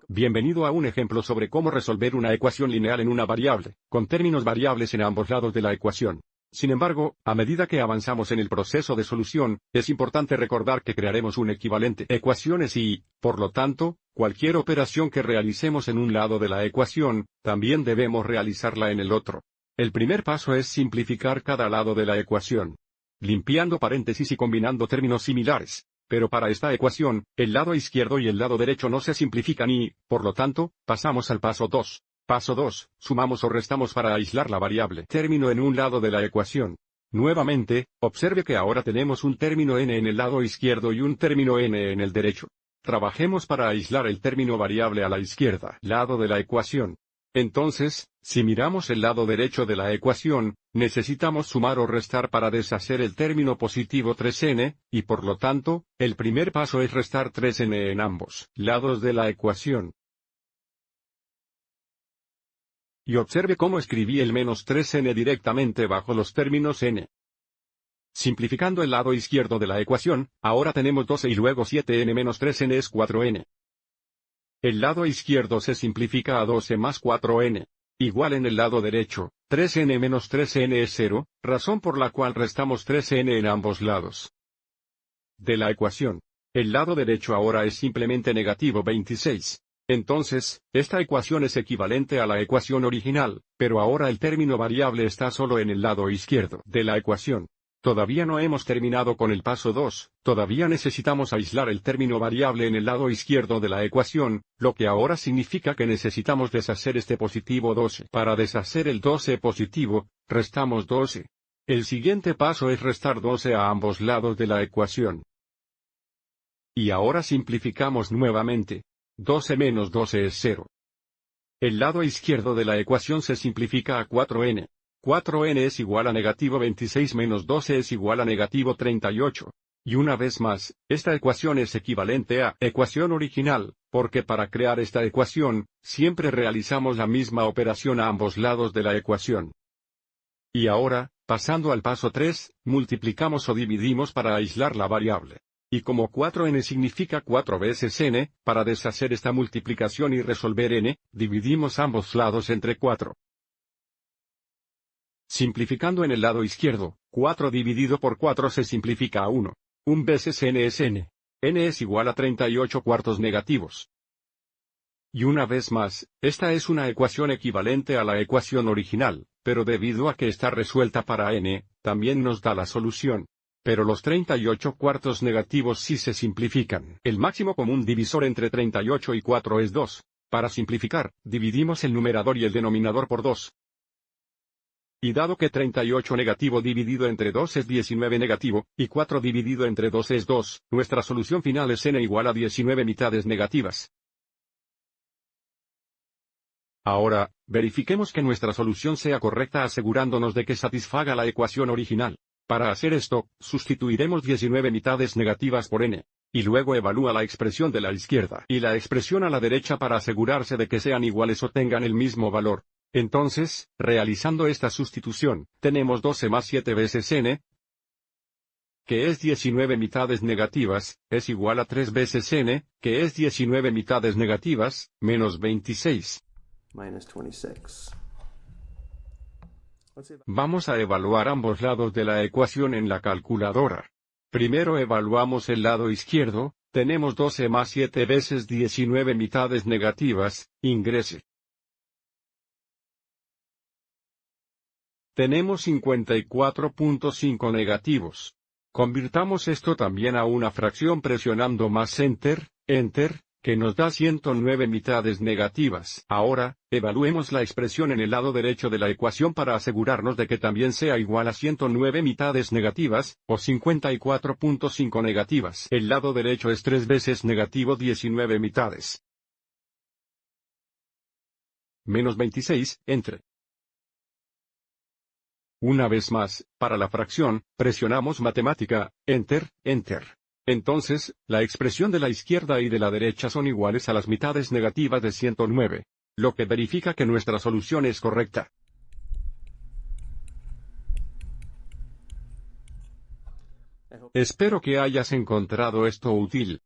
Bienvenido a un ejemplo sobre cómo resolver una ecuación lineal en una variable, con términos variables en ambos lados de la ecuación. Sin embargo, a medida que avanzamos en el proceso de solución, es importante recordar que crearemos un equivalente ecuaciones y, por lo tanto, cualquier operación que realicemos en un lado de la ecuación, también debemos realizarla en el otro. El primer paso es simplificar cada lado de la ecuación, limpiando paréntesis y combinando términos similares. Pero para esta ecuación, el lado izquierdo y el lado derecho no se simplifican y, por lo tanto, pasamos al paso 2. Paso 2. Sumamos o restamos para aislar la variable término en un lado de la ecuación. Nuevamente, observe que ahora tenemos un término n en el lado izquierdo y un término n en el derecho. Trabajemos para aislar el término variable a la izquierda, lado de la ecuación. Entonces, si miramos el lado derecho de la ecuación, necesitamos sumar o restar para deshacer el término positivo 3n, y por lo tanto, el primer paso es restar 3n en ambos lados de la ecuación. Y observe cómo escribí el menos 3n directamente bajo los términos n. Simplificando el lado izquierdo de la ecuación, ahora tenemos 12 y luego 7n menos 3n es 4n. El lado izquierdo se simplifica a 12 más 4n. Igual en el lado derecho, 3n menos 3n es 0, razón por la cual restamos 3n en ambos lados de la ecuación. El lado derecho ahora es simplemente negativo 26. Entonces, esta ecuación es equivalente a la ecuación original, pero ahora el término variable está solo en el lado izquierdo de la ecuación. Todavía no hemos terminado con el paso 2, todavía necesitamos aislar el término variable en el lado izquierdo de la ecuación, lo que ahora significa que necesitamos deshacer este positivo 12. Para deshacer el 12 positivo, restamos 12. El siguiente paso es restar 12 a ambos lados de la ecuación. Y ahora simplificamos nuevamente. 12 menos 12 es 0. El lado izquierdo de la ecuación se simplifica a 4n. 4n es igual a negativo 26 menos 12 es igual a negativo 38. Y una vez más, esta ecuación es equivalente a ecuación original, porque para crear esta ecuación, siempre realizamos la misma operación a ambos lados de la ecuación. Y ahora, pasando al paso 3, multiplicamos o dividimos para aislar la variable. Y como 4n significa 4 veces n, para deshacer esta multiplicación y resolver n, dividimos ambos lados entre 4. Simplificando en el lado izquierdo, 4 dividido por 4 se simplifica a 1. 1 veces n es n. n es igual a 38 cuartos negativos. Y una vez más, esta es una ecuación equivalente a la ecuación original, pero debido a que está resuelta para n, también nos da la solución. Pero los 38 cuartos negativos sí se simplifican. El máximo común divisor entre 38 y 4 es 2. Para simplificar, dividimos el numerador y el denominador por 2. Y dado que 38 negativo dividido entre 2 es 19 negativo, y 4 dividido entre 2 es 2, nuestra solución final es n igual a 19 mitades negativas. Ahora, verifiquemos que nuestra solución sea correcta asegurándonos de que satisfaga la ecuación original. Para hacer esto, sustituiremos 19 mitades negativas por n. Y luego evalúa la expresión de la izquierda y la expresión a la derecha para asegurarse de que sean iguales o tengan el mismo valor. Entonces, realizando esta sustitución, tenemos 12 más 7 veces n, que es 19 mitades negativas, es igual a 3 veces n, que es 19 mitades negativas, menos 26. Vamos a evaluar ambos lados de la ecuación en la calculadora. Primero evaluamos el lado izquierdo, tenemos 12 más 7 veces 19 mitades negativas, ingrese. Tenemos 54.5 negativos. Convirtamos esto también a una fracción presionando más Enter, Enter, que nos da 109 mitades negativas. Ahora, evaluemos la expresión en el lado derecho de la ecuación para asegurarnos de que también sea igual a 109 mitades negativas, o 54.5 negativas. El lado derecho es 3 veces negativo 19 mitades. Menos 26, entre. Una vez más, para la fracción, presionamos matemática, Enter, Enter. Entonces, la expresión de la izquierda y de la derecha son iguales a las mitades negativas de 109, lo que verifica que nuestra solución es correcta. Espero que hayas encontrado esto útil.